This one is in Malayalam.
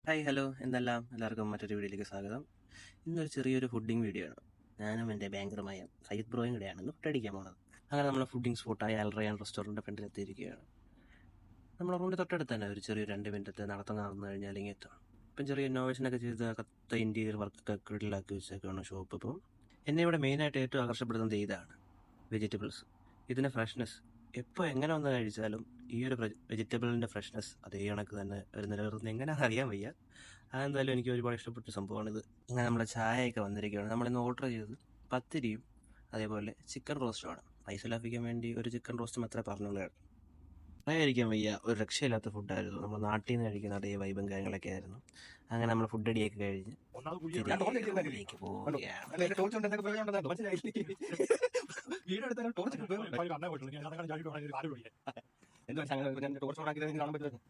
ഹായ് ഹലോ എന്തെല്ലാം എല്ലാവർക്കും മറ്റൊരു വീഡിയോയിലേക്ക് സ്വാഗതം. ഇന്നൊരു ചെറിയൊരു ഫുഡിങ് വീഡിയോ ആണ്. ഞാനും എൻ്റെ ബാങ്കറുമായ സയ്യിദ് ബ്രോയും കൂടെയാണ് ഇന്ന് ഫുഡ് അടിക്കാൻ പോകുന്നത്. അങ്ങനെ നമ്മൾ ഫുഡിങ് സ്പോട്ടായ അൽ റയാൻ റെസ്റ്റോറൻറ്റിൻ്റെ ഫ്രണ്ടിൽ എത്തിയിരിക്കുകയാണ്. നമ്മളെ റൂമിൻ്റെ തൊട്ടടുത്ത് തന്നെ ഒരു ചെറിയ 2 മിനിറ്റത്തെ നടത്തം നടന്നു കഴിഞ്ഞാൽ ഇങ്ങനെ എത്താം. ഇപ്പം ചെറിയ ഇന്നോവേഷനൊക്കെ ചെയ്ത് കത്ത ഇൻറ്റീരിയർ വർക്കൊക്കെ ഗ്രിഡിലാക്കി വെച്ചൊക്കെയാണ് ഷോപ്പ്. ഇപ്പം എന്നെ ഇവിടെ മെയിനായിട്ട് ഏറ്റവും ആകർഷപ്പെടുന്നത് ഇതാണ് വെജിറ്റബിൾസ്. ഇതിൻ്റെ ഫ്രഷ്നെസ് എപ്പോൾ എങ്ങനെ വന്ന് കഴിച്ചാലും ഈ ഒരു വെജിറ്റബിളിൻ്റെ ഫ്രഷ്നെസ് അതേ കണക്ക് തന്നെ ഒരു നിലനിർത്തുന്നത് എങ്ങനെയാണെന്ന് അറിയാൻ വയ്യ. അതെന്തായാലും എനിക്ക് ഒരുപാട് ഇഷ്ടപ്പെട്ട സംഭവമാണിത്. അങ്ങനെ നമ്മുടെ ചായയൊക്കെ വന്നിരിക്കുകയാണ്. നമ്മളിന്ന് ഓർഡർ ചെയ്തത് പത്തിരിയും അതേപോലെ ചിക്കൻ റോസ്റ്റുമാണ്. പൈസ ലാഭിക്കാൻ വേണ്ടി ഒരു ചിക്കൻ റോസ്റ്റ് മാത്രമേ പറഞ്ഞുള്ളൂ. പറയാതിരിക്കാൻ വയ്യ, ഒരു രക്ഷയില്ലാത്ത ഫുഡായിരുന്നു. നമ്മൾ നാട്ടിൽ നിന്ന് കഴിക്കുന്ന അതേ വൈബും കാര്യങ്ങളൊക്കെ ആയിരുന്നു. അങ്ങനെ നമ്മൾ ഫുഡ് അടിയൊക്കെ കഴിഞ്ഞ് തിരികെ പോവുകയാണ്. എന്താ ടോർച്ച് ഓണാക്കി കാണാൻ പറ്റും.